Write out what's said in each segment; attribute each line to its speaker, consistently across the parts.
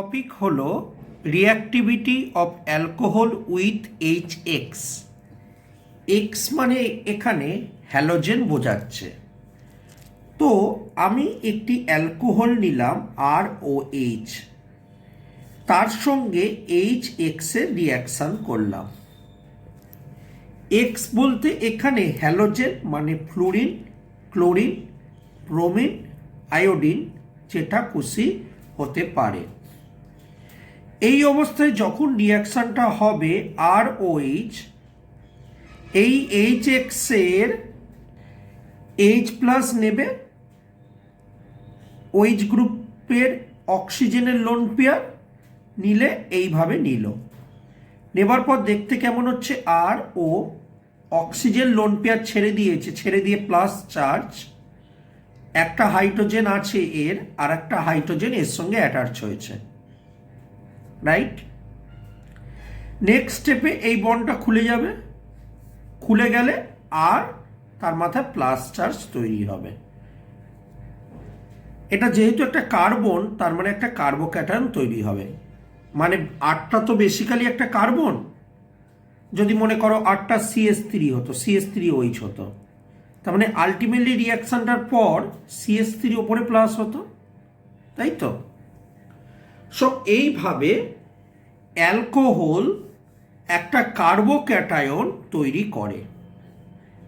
Speaker 1: Topic হলো reactivity of alcohol with HX। X মানে এখানে হ্যালোজেন বোঝাচ্ছে। তো আমি একটি অ্যালকোহল নিলাম ROH, তার সঙ্গে HX এর রিঅ্যাকশান করলাম। এক্স বলতে এখানে হ্যালোজেন মানে ফ্লুরিন, ক্লোরিন, ব্রোমিন, আয়োডিন, যেটা খুশি হতে পারে। এই অবস্থায় যখন রিঅ্যাকশানটা হবে ROH, এই HX এর H+ নেবে, OH গ্রুপের অক্সিজেনের লোন পেয়ার নিলে এইভাবে নিল। নেবার পর দেখতে কেমন হচ্ছে, RO অক্সিজেন লোন পেয়ার ছেড়ে দিয়েছে, ছেড়ে দিয়ে প্লাস চার্জ, একটা হাইড্রোজেন আছে এর, আর একটা হাইড্রোজেন এর সঙ্গে অ্যাটাচ হয়েছে, রাইট। নেক্সট স্টেপে এই বন্ডটা খুলে যাবে, খুলে গেলে আর তার মাথায় প্লাস চার্জ তৈরি হবে। এটা যেহেতু একটা কার্বন, তার মানে একটা কার্বোক্যাটায়ন তৈরি হবে। মানে আটটা তো বেসিক্যালি একটা কার্বন, যদি মনে করো আটটা CH3 হতো, CH3OH হতো, তার মানে আলটিমেটলি রিঅ্যাকশনটার পর CH3 ওপরে প্লাস হতো, তাই তো। সো এইভাবে অ্যালকোহল একটা কার্বোক্যাটায়ন তৈরি করে।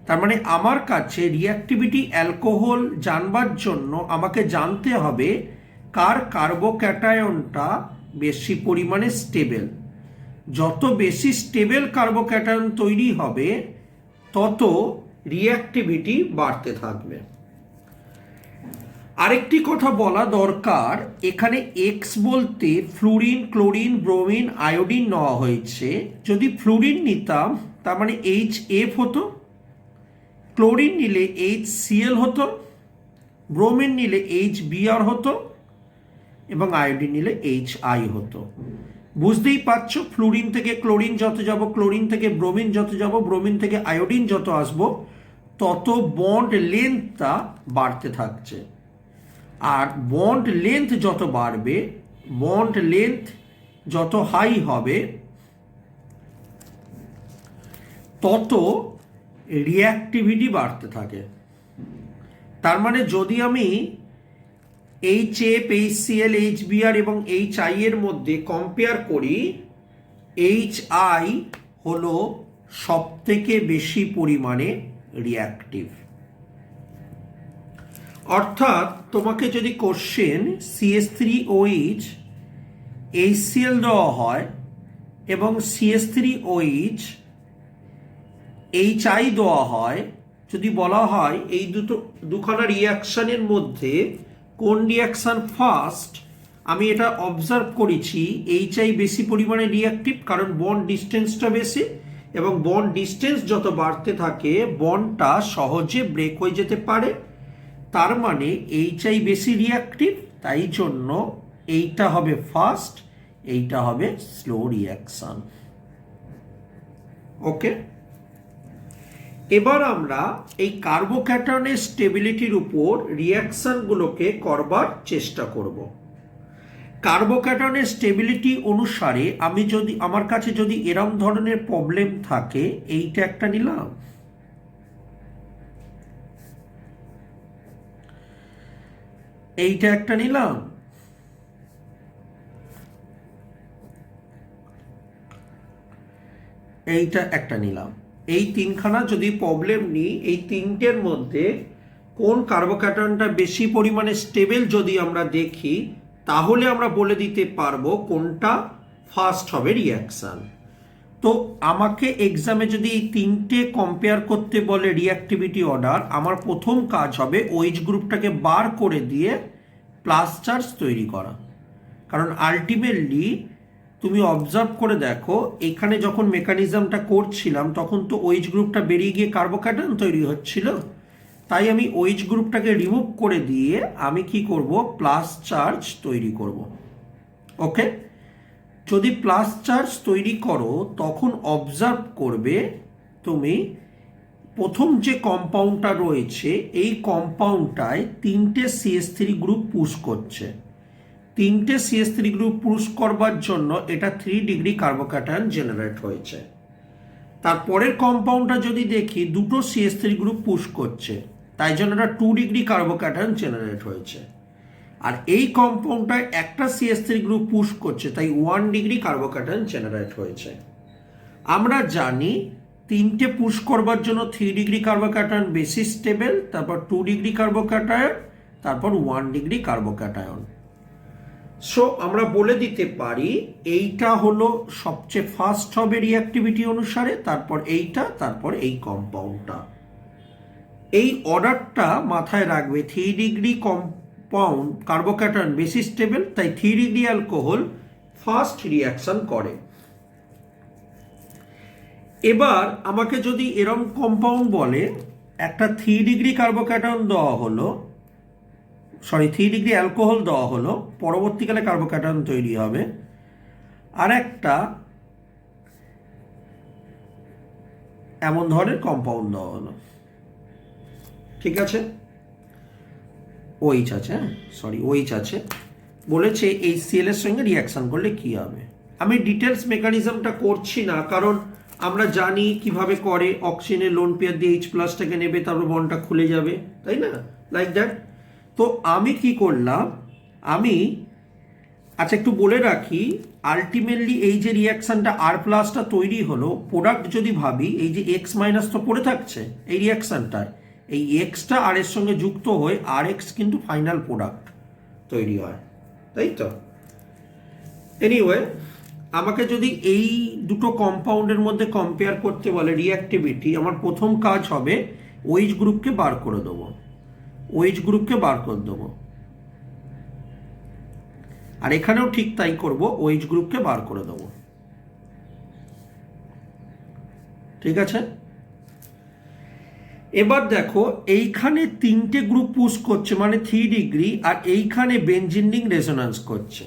Speaker 1: তার মানে আমার কাছে রিঅ্যাক্টিভিটি অ্যালকোহল জানবার জন্য আমাকে জানতে হবে কার কার্বোক্যাটায়নটা বেশি পরিমাণে স্টেবল। যত বেশি স্টেবল কার্বোক্যাটায়ন তৈরি হবে তত রিঅ্যাক্টিভিটি বাড়তে থাকবে। আরেকটি কথা বলা দরকার, এখানে এক্স বলতে ফ্লুরিন, ক্লোরিন, ব্রোমিন, আয়োডিন নেওয়া হয়েছে। যদি ফ্লুরিন নিতাম তার মানে HF হতো, ক্লোরিন নিলে HCl হতো, ব্রোমিন নিলে HBr হতো, এবং আয়োডিন নিলে HI হতো। বুঝতেই পারছো, ফ্লুরিন থেকে ক্লোরিন যত যাব, ক্লোরিন থেকে ব্রোমিন যত যাব, ব্রোমিন থেকে আয়োডিন যত আসবো, তত বন্ড লেন্থটা বাড়তে থাকছে। আর বন্ড লেন্থ যত বাড়বে, বন্ড লেন্থ যত হাই হবে, তত রিঅ্যাক্টিভিটি বাড়তে থাকে। তার মানে যদি আমি HF, HCl, HBr এবং HI এর মধ্যে কম্পেয়ার করি, HI হলো সব থেকে বেশি পরিমাণে রিঅ্যাক্টিভ। অর্থাৎ তোমাকে যদি কোশ্চেন CH3OH HCl দেওয়া হয় এবং CH3OH HI দেওয়া হয়, যদি বলা হয় এই দুখানা রিঅ্যাকশানের মধ্যে কোন রিঅ্যাকশান ফার্স্ট, আমি এটা অবজার্ভ করেছি HI বেশি পরিমাণে রিঅ্যাক্টিভ, কারণ বন্ড ডিস্টেন্সটা বেশি, এবং বন্ড ডিস্টেন্স যত বাড়তে থাকে বন্ডটা সহজে ব্রেক হয়ে যেতে পারে। তার মানে HI বেশি রিঅ্যাক্টিভ, তাই জন্য এইটা হবে ফার্স্ট, এইটা হবে স্লো রিঅ্যাকশান। ওকে, এবার আমরা এই কার্বোক্যাটায়নের স্টেবিলিটির উপর রিঅ্যাকশানগুলোকে করবার চেষ্টা করব। কার্বোক্যাটায়নের স্টেবিলিটি অনুসারে আমি যদি, আমার কাছে যদি এরম ধরনের প্রবলেম থাকে, এইটা একটা নিলাম, এইটা একটা নিলাম, এইটা একটা নিলাম, এই তিনখানা যদি প্রবলেম নিই, এই তিনটের মধ্যে কোন কার্বোক্যাটায়নটা বেশি পরিমাণে স্টেবল যদি আমরা দেখি, তাহলে আমরা বলে দিতে পারবো কোনটা ফার্স্ট হবে রিঅ্যাকশান। তো আমাকে এক্সামে যদি এই তিনটে কম্পেয়ার করতে বলে রিঅ্যাক্টিভিটি অর্ডার, আমার প্রথম কাজ হবে OH গ্রুপটাকে বার করে দিয়ে প্লাস চার্জ তৈরি করা। কারণ আলটিমেটলি তুমি অবজার্ভ করে দেখো, এখানে যখন মেকানিজমটা করছিলাম তখন তো OH গ্রুপটা বেরিয়ে গিয়ে কার্বোক্যাটায়ন তৈরি হচ্ছিল, তাই আমি OH গ্রুপটাকে রিমুভ করে দিয়ে আমি কি করব, প্লাস চার্জ তৈরি করব। ওকে, যদি প্লাস চার্জ তৈরি করো তখন অবজার্ভ করবে তুমি প্রথম যে কম্পাউন্ডটা রয়েছে এই কম্পাউন্ডটায় তিনটে CH3 গ্রুপ পুশ করছে। তিনটে CH3 গ্রুপ পুশ করবার জন্য এটা 3 ডিগ্রি কার্বোক্যাটায়ন জেনারেট হয়েছে। তারপরের কম্পাউন্ডটা যদি দেখি দুটো CH3 গ্রুপ পুশ করছে, তাই জন্য এটা 2 ডিগ্রি কার্বোক্যাটায়ন জেনারেট হয়েছে। আর এই কম্পাউন্ডটায় একটা CH3 গ্রুপ পুশ করছে, তাই 1 ডিগ্রি কার্বোক্যাটায়ন জেনারেট হয়েছে। আমরা জানি তিনটে পুশ করবার জন্য 3 ডিগ্রি কার্বোক্যাটায়ন বেশি স্টেবল, তারপর 2 ডিগ্রি কার্বোক্যাটায়ন, তারপর 1 ডিগ্রি কার্বোক্যাটায়ন। সো আমরা বলে দিতে পারি এইটা হলো সবচেয়ে ফার্স্ট হবে রিঅ্যাক্টিভিটি অনুসারে, তারপর এইটা, তারপর এই কম্পাউন্ডটা। এই অর্ডারটা মাথায় রাখবে। 3 ডিগ্রি কম্পাউন্ড কার্বোক্যাটায়ন বেশি স্টেবল, তাই 3 ডিগ্রি অ্যালকোহল ফার্স্ট রিঅ্যাকশন করে। এবার আমাকে যদি এরম কম্পাউন্ড বলে একটা 3 ডিগ্রি কার্বোক্যাটায়ন দেওয়া হলো, 3 ডিগ্রি অ্যালকোহল দেওয়া হলো, পরবর্তীকালে কার্বোক্যাটায়ন তৈরি হবে, আর একটা এমন ধরনের কম্পাউন্ড দেওয়া হলো, ঠিক আছে, OH আছে, OH আছে, বলেছে এই Cl এর সঙ্গে রিঅ্যাকশন করলে কি হবে। আমি ডিটেলস মেকানিজমটা করছি না, কারণ আমরা জানি কিভাবে করে। অক্সিজেনের লোন পেয়ার দিয়ে H+টাকে নেবে, তারপর বন্ডটা খুলে যাবে, তাই না, লাইক দ্যাট। তো আমি কি করলাম, আচ্ছা একটু বলে রাখি, আলটিমেটলি এই যে রিঅ্যাকশনটা R+টা তৈরি হলো, প্রোডাক্ট যদি ভাবি, এই যে X- তো পড়ে থাকছে এই রিঅ্যাকশনটার, এই Xটা আর এর সঙ্গে যুক্ত হয়ে RX কিন্তু ফাইনাল প্রোডাক্ট তৈরি হয়, তাই তো। এনিওয়ে, আমাকে যদি এই দুটো কম্পাউন্ডের মধ্যে কম্পেয়ার করতে বলে রিঅ্যাক্টিভিটি, আমার প্রথম কাজ হবে OH গ্রুপকে বার করে দেবো, OH গ্রুপকে বার করে দেবো। আর এখানেও ঠিক তাই করব, OH গ্রুপকে বার করে দেবো, ঠিক আছে। এবার দেখো এইখানে তিনটে গ্রুপ পুশ করছে, মানে 3 ডিগ্রি, আর এইখানে বেনজিন রিং রেজোন্যান্স করছে।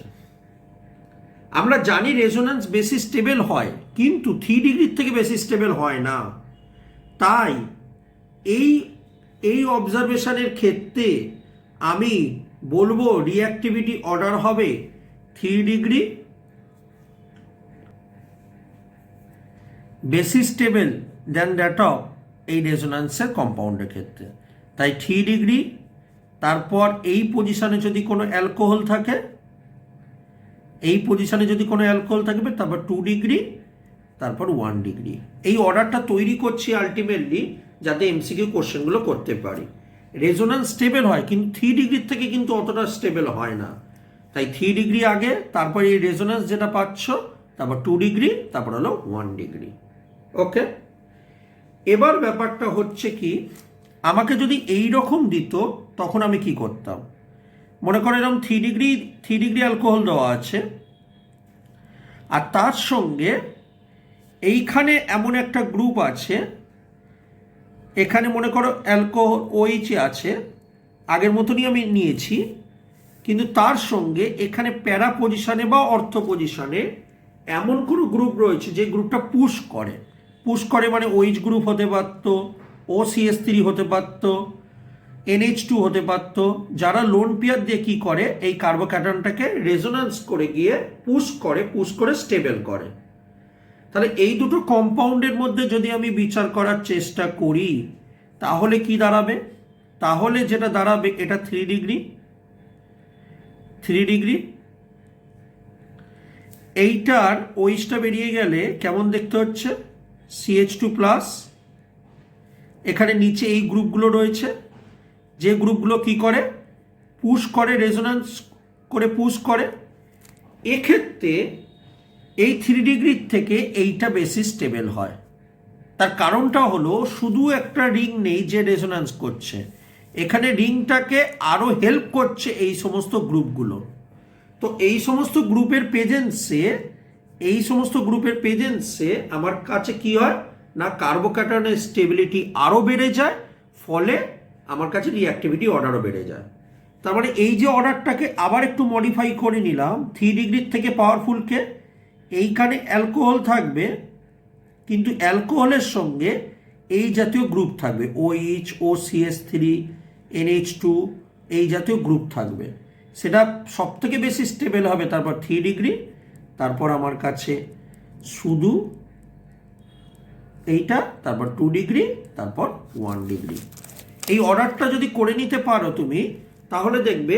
Speaker 1: আমরা জানি রেজোন্যান্স বেশি স্টেবল হয়, কিন্তু 3 ডিগ্রির থেকে বেশি স্টেবল হয় না। তাই এই অবজারভেশনের ক্ষেত্রে আমি বলবো রিঅ্যাক্টিভিটি অর্ডার হবে 3 ডিগ্রি বেশি স্টেবল দ্যান দ্যাট অফ এই রেজোন্যান্সের কম্পাউন্ডের ক্ষেত্রে। তাই 3 ডিগ্রি, তারপর এই পজিশনে যদি কোনো অ্যালকোহল থাকে, তারপর 2 ডিগ্রি, তারপর 1 ডিগ্রি। এই অর্ডারটা তৈরি করছি আলটিমেটলি যাতে MCQ কোশ্চেনগুলো করতে পারি। রেজোন্যান্স স্টেবল হয়, কিন্তু 3 ডিগ্রির থেকে কিন্তু অতটা স্টেবল হয় না। তাই 3 ডিগ্রি আগে, তারপর এই রেজোন্যান্স যেটা পাচ্ছ, তারপর 2 ডিগ্রি, তারপর হলো 1 ডিগ্রি। ওকে, এবার ব্যাপারটা হচ্ছে কি, আমাকে যদি এই রকম দিত তখন আমি কি করতাম। মনে করো এরকম 3 ডিগ্রি অ্যালকোহল দেওয়া আছে, আর তার সঙ্গে এইখানে এমন একটা গ্রুপ আছে, এখানে মনে করো অ্যালকোহল OH আছে, আগের মতনই আমি নিয়েছি, কিন্তু তার সঙ্গে এখানে প্যারা পজিশনে বা অর্থ পজিশনে এমন কোনো গ্রুপ রয়েছে যে গ্রুপটা পুশ করে, মানে OH গ্রুপ হতে পারতো, OCH3 হতে পারতো, NH2 হতে পারতো, যারা লোন পেয়ার দিয়ে কী করে, এই কার্বোক্যাটায়নটাকে রেজোন্যান্স করে গিয়ে পুশ করে স্টেবল করে। তাহলে এই দুটো কম্পাউন্ডের মধ্যে যদি আমি বিচার করার চেষ্টা করি, তাহলে কি দাঁড়াবে, তাহলে যেটা দাঁড়াবে এটা 3 ডিগ্রি, এইটার OHটা বেরিয়ে গেলে কেমন দেখতে হচ্ছে, CH2+, এখানে নিচে এই গ্রুপগুলো রয়েছে, যে গ্রুপগুলো কি করে, পুশ করে, রেজোন্যান্স করে পুশ করে। এক্ষেত্রে এই 3 ডিগ্রির থেকে এইটা বেশি স্টেবল হয়। তার কারণটা হলো শুধু একটা রিং নেই যে রেজোন্যান্স করছে, এখানে রিংটাকে আরও হেল্প করছে এই সমস্ত গ্রুপগুলো। তো এই সমস্ত গ্রুপের প্রেজেন্সে আমার কাছে কি হয় না, কার্বোক্যাটায়নের স্টেবিলিটি আরও বেড়ে যায়, ফলে আমার কাছে রিঅ্যাক্টিভিটি অর্ডারও বেড়ে যায়। তার মানে এই যে অর্ডারটাকে আবার একটু মডিফাই করে নিলাম, 3 ডিগ্রির থেকে পাওয়ারফুলকে, এইখানে অ্যালকোহল থাকবে, কিন্তু অ্যালকোহলের সঙ্গে এই জাতীয় গ্রুপ থাকবে, OH, OCH3, NH2, এই জাতীয় গ্রুপ থাকবে। সেটা সব থেকে বেশি স্টেবল হবে তারপর 3 ডিগ্রি, তারপর আমার কাছে শুধু এইটা, তারপর 2 ডিগ্রি, তারপর 1 ডিগ্রি। এই অর্ডারটা যদি করে নিতে পারো তুমি, তাহলে দেখবে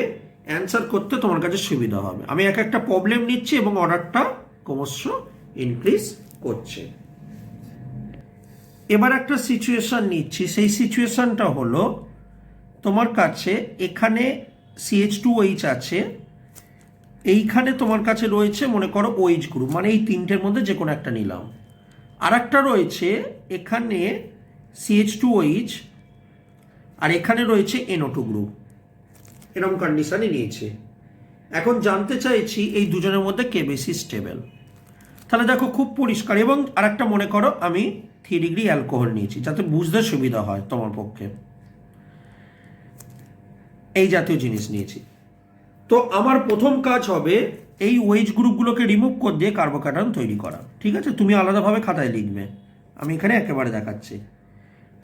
Speaker 1: অ্যান্সার করতে তোমার কাছে সুবিধা হবে। আমি এক একটা প্রবলেম নিচ্ছি এবং অর্ডারটা ক্রমশ ইনক্রিজ করছে। এবার একটা সিচুয়েশন নিচ্ছি, সেই সিচুয়েশনটা হলো তোমার কাছে এখানে CH2OH আছে, এইখানে তোমার কাছে রয়েছে মনে করো OH গ্রুপ, মানে এই তিনটের মধ্যে যে কোনো একটা নিলাম। আর একটা রয়েছে এখানে CH2OH, আর এখানে রয়েছে NO2 গ্রুপ, এরকম কন্ডিশনে নিয়েছে। এখন জানতে চাইছি এই দুজনের মধ্যে কে বেশি স্টেবল। তাহলে দেখো খুব পরিষ্কার। এবং আরেকটা মনে করো আমি 3 ডিগ্রি অ্যালকোহল নিয়েছি, যাতে বুঝতে সুবিধা হয় তোমার পক্ষে, এই জাতীয় জিনিস নিয়েছি। তো আমার প্রথম কাজ হবে এই OH গ্রুপগুলোকে রিমুভ করে দিয়ে কার্বোক্যাটায়ন তৈরি করা। ঠিক আছে, তুমি আলাদাভাবে খাতায় লিখবে, আমি এখানে একেবারে দেখাচ্ছি।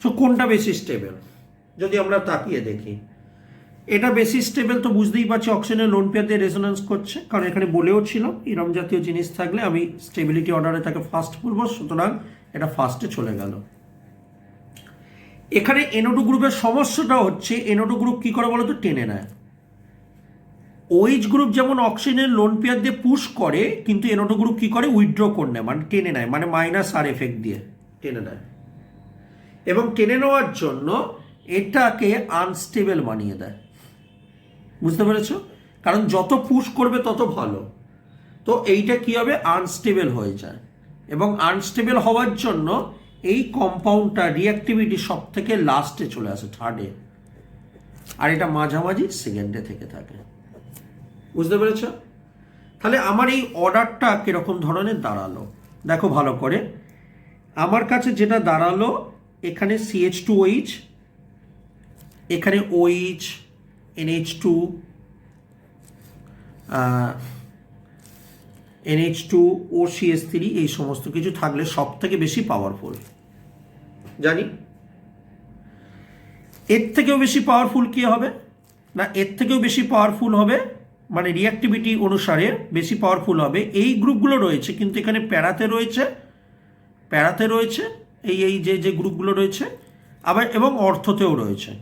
Speaker 1: তো কোনটা বেশি স্টেবল যদি আমরা তাকিয়ে দেখি, এটা বেশি স্টেবল তো বুঝতেই পারছি, অক্সিজেনের লোন পেয়ার দিয়ে রেজোনেন্স করছে, কারণ এখানে বলেও ছিল এরম জাতীয় জিনিস থাকলে আমি স্টেবিলিটি অর্ডারে তাকে ফার্স্ট বলবো, সুতরাং এটা ফার্স্টে চলে গেল। এখানে NO2 গ্রুপের সমস্যাটা হচ্ছে NO2 গ্রুপ কি করে বলো তো, টেনে নেয়। OH গ্রুপ যেমন অক্সিজেনের লোন পেয়ার দিয়ে পুশ করে, কিন্তু NO2 গ্রুপ কি করে, উইথড্র করে নেয়, মানে টেনে নেয়, মানে -R এফেক্ট দিয়ে টেনে নেয়। এবং টেনে নেওয়ার জন্য এটাকে আনস্টেবল বানিয়ে দেয়। বুঝতে পেরেছ? কারণ যত পুশ করবে তত ভালো। তো এইটা কি হবে, আনস্টেবল হয়ে যায়। এবং আনস্টেবল হওয়ার জন্য এই কম্পাউন্ডটা রিঅ্যাক্টিভিটি সব থেকে লাস্টে চলে আসে, থার্ডে, আর এটা মাঝামাঝি সেকেন্ডে থেকে থাকে। বুঝতে পেরেছ? তাহলে আমার এই অর্ডারটা কিরকম ধরনের দাঁড়ালো দেখো ভালো করে। আমার কাছে যেটা দাঁড়ালো, এখানে CH2OH, এখানে OH, NH2, NH2, OCH3, এই সমস্ত কিছু থাকলে সব থেকে বেশি পাওয়ারফুল জানি। এর থেকেও বেশি পাওয়ারফুল কি হবে না, এর থেকেও বেশি পাওয়ারফুল হবে, মানে রিঅ্যাক্টিভিটি অনুসারে বেশি পাওয়ারফুল হবে এই গ্রুপগুলো রয়েছে, কিন্তু এখানে প্যারাতে রয়েছে এই যে গ্রুপগুলো রয়েছে, আবার এবং অর্থতেও রয়েছে।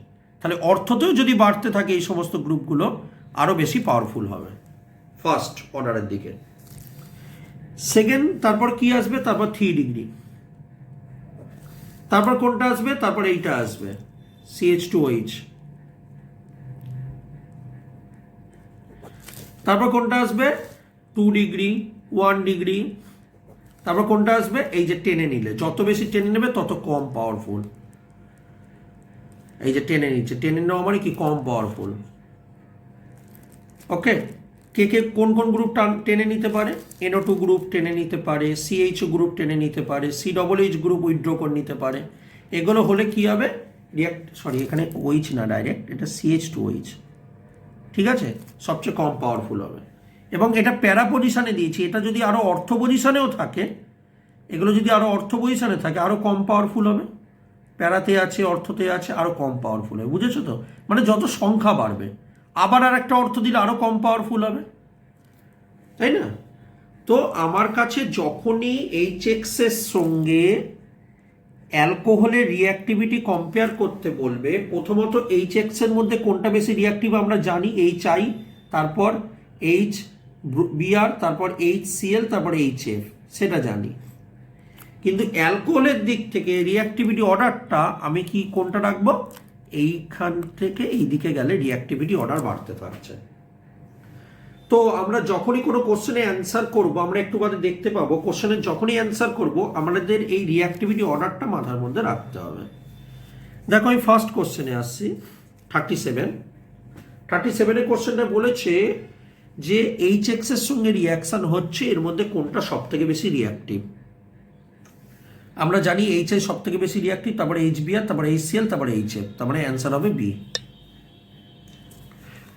Speaker 1: তাহলে অর্থতেও যদি বাড়তে থাকে এই সমস্ত গ্রুপগুলো, আরও বেশি পাওয়ারফুল হবে ফার্স্ট অর্ডারের দিকে। সেকেন্ড, তারপর কি আসবে, তারপর 3 ডিগ্রি, তারপর কোনটা আসবে, তারপর এইটা আসবে CH2OH, তারপর কোনটা আসবে 2 ডিগ্রি, 1 ডিগ্রি, তারপর কোনটা আসবে এই যে টেনে নিলে, যত বেশি টেনে নেবে তত কম পাওয়ারফুল। এই যে টেনে নিচ্ছে, টেনে নেওয়া মানে কি, কম পাওয়ারফুল। ওকে, কে কোন কোন গ্রুপ টেনে নিতে পারে, NO2 গ্রুপ টেনে নিতে পারে, CHO গ্রুপ টেনে নিতে পারে, COOH গ্রুপ উইথড্র করে নিতে পারে। এগুলো হলে কি হবে, এখানে OH না ডাইরেক্ট, এটা CH2OH, ঠিক আছে, সবচেয়ে কম পাওয়ারফুল হবে। এবং এটা প্যারা পজিশানে দিয়েছি, এটা যদি আরও অর্থ পজিশানেও থাকে, এগুলো যদি আরও অর্থ পজিশানে থাকে আরও কম পাওয়ারফুল হবে। প্যারাতে আছে, অর্থতে আছে, আরও কম পাওয়ারফুল হবে। বুঝেছো তো? মানে যত সংখ্যা বাড়বে, আবার আর একটা অর্থ দিলে আরও কম পাওয়ারফুল হবে, তাই না? তো আমার কাছে যখনই HX এর সঙ্গে অ্যালকোহলের রিঅ্যাক্টিভিটি কম্পেয়ার করতে বলবে, প্রথমত HX এর মধ্যে কোনটা বেশি রিঅ্যাক্টিভ আমরা জানি, HI, তারপর HBr, তারপর HCl, তারপর HF, সেটা জানি। কিন্তু অ্যালকোহলের দিক থেকে রিঅ্যাক্টিভিটি অর্ডারটা আমি কি কোনটা রাখবো, এইখান থেকে এই দিকে গেলে রিঅ্যাক্টিভিটি অর্ডার বাড়তে থাকছে। তো আমরা যখনই কোনো কোশ্চেনে অ্যান্সার করব, আমরা একটু বাদে দেখতে পাবো, কোশ্চেনের যখনই অ্যান্সার করব আমাদের এই রিঅ্যাক্টিভিটি অর্ডারটা মাথার মধ্যে রাখতে হবে। দেখো আমি ফার্স্ট কোশ্চেনে আসছি, 37 কোশ্চেনটা বলেছে যে HX এর সঙ্গে রিঅ্যাকশন হচ্ছে, এর মধ্যে কোনটা সব থেকে বেশি রিঅ্যাক্টিভ। আমরা জানি HI সব থেকে বেশি রিঅ্যাক্টিভ, তারপরে HBr, তারপরে HCl, তারপরে HF, তার মানে অ্যান্সার হবে বি।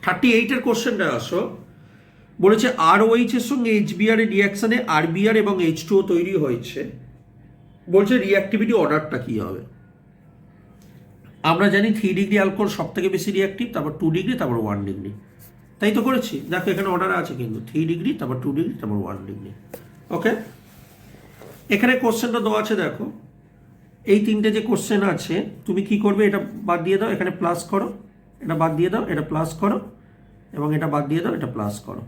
Speaker 1: 38 কোশ্চেনটা আসো, বলেছে ROH এর সঙ্গে HBr এর রিঅ্যাকশনে RBr এবং H2O তৈরি হয়েছে, বলছে রিঅ্যাক্টিভিটি অর্ডারটা কি হবে। আমরা জানি 3 ডিগ্রি অ্যালকোহল সব থেকে বেশি রিঅ্যাক্টিভ, তারপর 2 ডিগ্রি, তারপর 1 ডিগ্রি। তাই তো করেছি, দেখো এখানে অর্ডার আছে কিন্তু 3 ডিগ্রি, তারপর 2 ডিগ্রি, তারপর 1 ডিগ্রি। ওকে, এখানে কোশ্চেনটা দেওয়া আছে, দেখো এই তিনটে যে কোশ্চেন আছে তুমি কি করবে, এটা বাদ দিয়ে দাও, এখানে প্লাস করো, এটা বাদ দিয়ে দাও, এটা প্লাস করো, এবং এটা বাদ দিয়ে দাও, এটা প্লাস করো।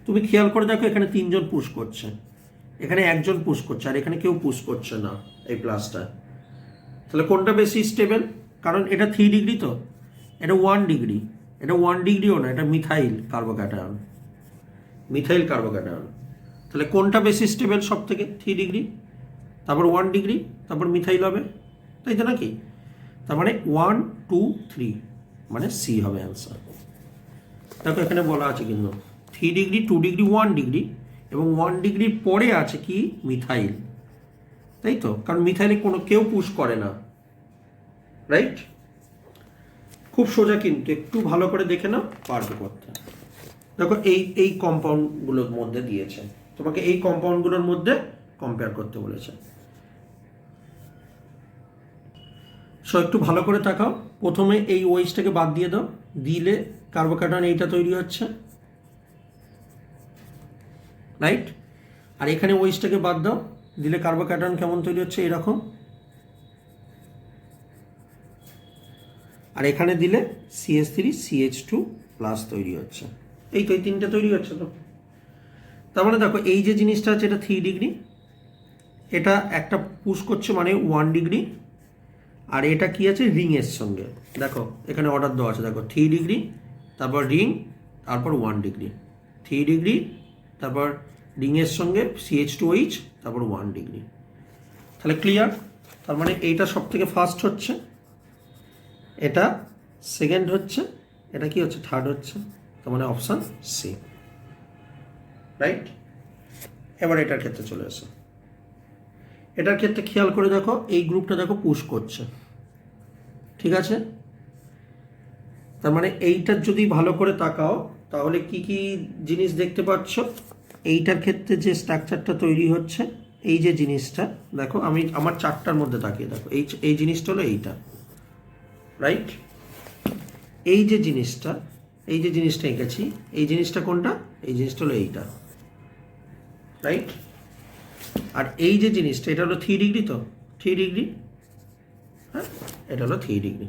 Speaker 1: তুমি খেয়াল করে দেখো এখানে 3 জন পুশ করছে, এখানে 1 জন পুশ করছে, আর এখানে কেউ পুশ করছে না এই প্লাসটা। তাহলে কোনটা বেশি স্টেবল? কারণ এটা 3 ডিগ্রি, তো এটা 1 ডিগ্রি, এটা 1 ডিগ্রিও না, এটা মিথাইল কার্বোক্যাটায়ন, মিথাইল কার্বোক্যাটায়ন। তাহলে কোনটা বেশি স্টেবল সব থেকে? 3 ডিগ্রি, তারপর 1 ডিগ্রি, তারপর মিথাইল হবে, তাই তো নাকি? তার মানে 1 2 3, মানে সি হবে অ্যান্সার। দেখো এখানে বলা আছে কিন্তু 3 ডিগ্রি, 2 ডিগ্রি, 1 ডিগ্রি, এবং 1 ডিগ্রির পরে আছে কি? মিথাইল, তাই তো? কারণ মিথাইলে কোনো কেউ পুশ করে না, রাইট? খুব সোজা কিন্তু, একটু ভালো করে দেখে নাও, পারবে করতে। দেখো এই কম্পাউন্ডগুলোর মধ্যে দিয়েছে, তোমাকে এই কম্পাউন্ডগুলোর মধ্যে কম্পেয়ার করতে বলেছে। সো একটু ভালো করে তাকাও, প্রথমে এই ওয়েজটাকে বাদ দিয়ে দাও, দিলে কার্বোক্যাটায়ন এইটা তৈরি হচ্ছে, রাইট? আর এখানে ওয়েজটাকে বাদ দাও, দিলে কার্বোক্যাটায়ন কেমন তৈরি হচ্ছে? এরকম। আর এখানে দিলে CH3CH2 প্লাস তৈরি হচ্ছে, এই তো এই তিনটে তৈরি হচ্ছে। তো তার মানে দেখো এই যে জিনিসটা আছে এটা 3 ডিগ্রি, এটা একটা পুশ করছে মানে 1 ডিগ্রি, আর এটা কি আছে? রিংয়ের সঙ্গে। দেখো এখানে অর্ডার দেওয়া আছে, দেখো 3 ডিগ্রি, তারপর রিং, তারপর 1 ডিগ্রি, 3 ডিগ্রি, তারপর রিংয়ের সঙ্গে CH2OH, তারপর 1 ডিগ্রি। তাহলে ক্লিয়ার? তার মানে এইটা সব থেকে ফার্স্ট হচ্ছে, এটা সেকেন্ড হচ্ছে, এটা কি হচ্ছে? থার্ড হচ্ছে। তার মানে অপশান সি, রাইট? এবার এটার ক্ষেত্রে চলে আসো, এটার ক্ষেত্রে খেয়াল করে দেখো এই গ্রুপটা দেখো পুশ করছে, ঠিক আছে? তার মানে এইটার যদি ভালো করে তাকাও তাহলে কি কি জিনিস দেখতে পাচ্ছ? এইটার ক্ষেত্রে যে স্ট্রাকচারটা তৈরি হচ্ছে, এই যে জিনিসটা দেখো, আমি আমার চারটার মধ্যে তাকিয়ে দেখো, এই জিনিসটা হলো এইটা, রাইট? এই যে জিনিসটা এঁকেছি, এই জিনিসটা কোনটা? এই জিনিসটা হলো এইটা, রাইট? আর এই যে জিনিসটা, এটা হলো 3 ডিগ্রি, তো 3 ডিগ্রি, হ্যাঁ এটা হলো 3 ডিগ্রি।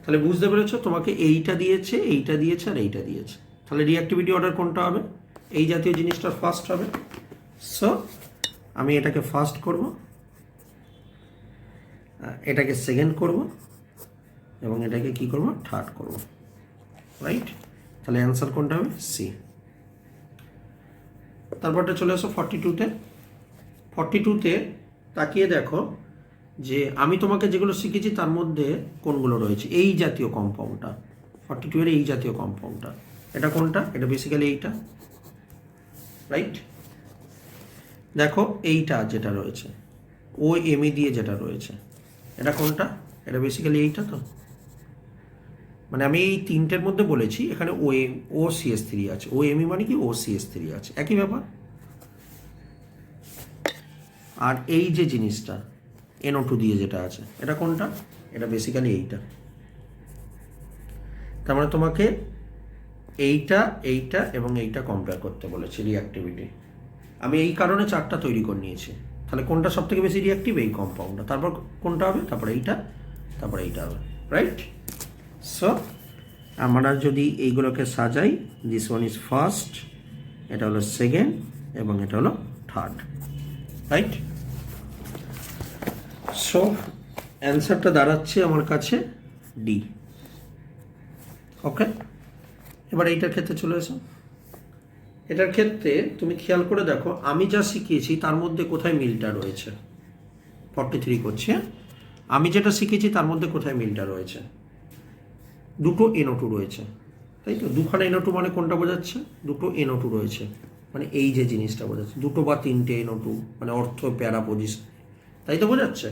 Speaker 1: তাহলে বুঝতে পেরেছো, তোমাকে এইটা দিয়েছে, এইটা দিয়েছে, আর এইটা দিয়েছে। তাহলে রিঅ্যাক্টিভিটি অর্ডার কোনটা হবে? এই জাতীয় জিনিসটা ফার্স্ট হবে। সো আমি এটাকে ফার্স্ট করব, এটাকে সেকেন্ড করব, এবং এটাকে কি করব? থার্ড করব, রাইট? তাহলে অ্যান্সার কোনটা হবে? সি। তারপরটা চলে আসো 42-তে। 42-তে তাকিয়ে দেখো যে আমি তোমাকে যেগুলো শিখেছি তার মধ্যে কোনগুলো রয়েছে। এই জাতীয় কম্পাউন্ডটা, 42-এর এই জাতীয় কম্পাউন্ডটা, এটা কোনটা? এটা বেসিক্যালি এইটা, রাইট? দেখো এইটা যেটা রয়েছে, OMe দিয়ে যেটা রয়েছে, এটা কোনটা? এটা বেসিক্যালি এইটা। তো মানে আমি এই তিনটের মধ্যে বলেছি, এখানে OCH3 আছে, OMe মানে কি? OCH3 আছে, একই ব্যাপার। আর এই যে জিনিসটা NO2 দিয়ে যেটা আছে, এটা কোনটা? এটা বেসিক্যালি এইটা। তার মানে তোমাকে এইটা, এইটা এবং এইটা কম্পেয়ার করতে বলেছি রিঅ্যাক্টিভিটি। আমি এই কারণে চারটা তৈরি করে নিয়েছি। তাহলে কোনটা সব থেকে বেশি রিঅ্যাক্টিভ? এই কম্পাউন্ডটা। তারপর কোনটা হবে? তারপর এইটা, তারপর এইটা হবে, রাইট? সো আমরা যদি এইগুলোকে সাজাই, দিস ওয়ান ইজ ফার্স্ট, এটা হলো সেকেন্ড, এবং এটা হলো থার্ড, রাইট? সো অ্যান্সারটা দাঁড়াচ্ছে আমার কাছে ডি। ওকে, এবার এইটার ক্ষেত্রে চলে এসো। এটার ক্ষেত্রে তুমি খেয়াল করে দেখো আমি যা শিখিয়েছি তার মধ্যে কোথায় মিলটা রয়েছে। 43 করছি, আমি যেটা শিখেছি তার মধ্যে কোথায় মিলটা রয়েছে? দুটো NO2 রয়েছে, তাই তো? দুখানা NO2 মানে কোনটা বোঝাচ্ছে? দুটো NO2 রয়েছে, মানে এই যে জিনিসটা বোঝাচ্ছে, দুটো বা তিনটে NO2, মানে অর্থ প্যারা পজিশন, তাই তো বোঝাচ্ছে?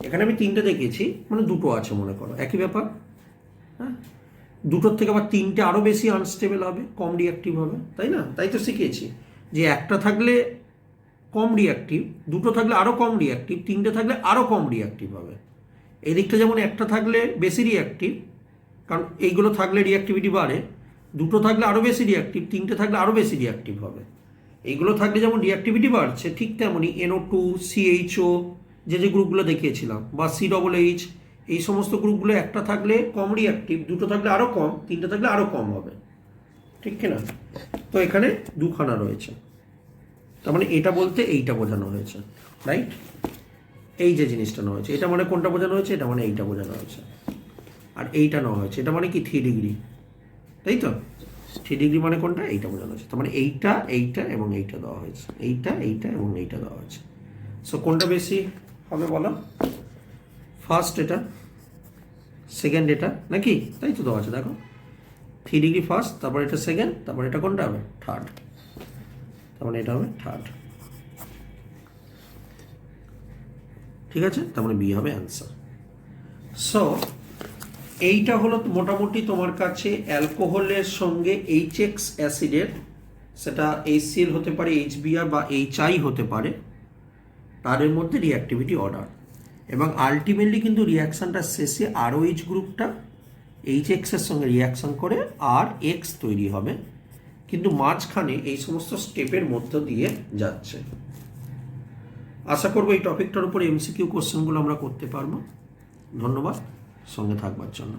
Speaker 1: এখানে আমি তিনটে দেখিয়েছি, মানে দুটো আছে মনে করো, একই ব্যাপার। হ্যাঁ, দুটোর থেকে আবার তিনটে আরও বেশি আনস্টেবল হবে, কম রিঅ্যাক্টিভ হবে, তাই না? তাই তো শিখিয়েছি যে একটা থাকলে কম রিঅ্যাক্টিভ, দুটো থাকলে আরও কম রিঅ্যাক্টিভ, তিনটে থাকলে আরও কম রিঅ্যাক্টিভ হবে। এই দিকটা যেমন একটা থাকলে বেশি রিঅ্যাক্টিভ, কারণ এইগুলো থাকলে রিঅ্যাক্টিভিটি বাড়ে, দুটো থাকলে আরও বেশি রিঅ্যাক্টিভ, তিনটে থাকলে আরও বেশি রিঅ্যাক্টিভ হবে। এইগুলো থাকলে যেমন রিঅ্যাক্টিভিটি বাড়ছে, ঠিক তেমনই NO2, CHO যে গ্রুপগুলো দেখিয়েছিলাম, বা COOH, এই সমস্ত গ্রুপগুলো একটা থাকলে কম রিঅ্যাক্টিভ, দুটো থাকলে আরও কম, তিনটে থাকলে আরও কম হবে, ঠিক কিনা? তো এখানে দুখানা রয়েছে, তার মানে এটা বলতে এইটা বোঝানো হয়েছে, রাইট? এই যে জিনিসটা নেওয়া হয়েছে, এটা মানে কোনটা বোঝানো হয়েছে? এটা মানে এইটা বোঝানো হয়েছে। আর এইটা নেওয়া হয়েছে, এটা মানে কি 3 ডিগ্রি, তাই তো? 3 ডিগ্রি মানে কোনটা? এইটা বোঝানো হয়েছে। তার মানে এইটা, এইটা এবং এইটা দেওয়া হয়েছে, এইটা, এইটা এবং এইটা দেওয়া হয়েছে। সো কোনটা বেশি হবে বলো? ফার্স্ট এটা, সেকেন্ড এটা, নাকি? তাই তো দেওয়া আছে, দেখো 3 ডিগ্রি ফার্স্ট, তারপর এটা সেকেন্ড, তারপর এটা কোনটা হবে? থার্ড। তার মানে এটা হবে থার্ড, ঠিক আছে? তার মানে বি হবে অ্যান্সার। সো এইটা হলো মোটামুটি তোমার কাছে অ্যালকোহলের সঙ্গে HX অ্যাসিডের, সেটা HCl হতে পারে, HBr বা HI হতে পারে, তাদের মধ্যে রিঅ্যাক্টিভিটি অর্ডার। এবং আলটিমেটলি কিন্তু রিয়াকশানটা শেষে ROH গ্রুপটা HX এর সঙ্গে রিয়াকশান করে RX তৈরি হবে, কিন্তু মাঝখানে এই সমস্ত স্টেপের মধ্য দিয়ে যাচ্ছে। আশা করবো এই টপিকটার উপর MCQ কোশ্চেনগুলো আমরা করতে পারবো। ধন্যবাদ সঙ্গে থাকবার জন্য।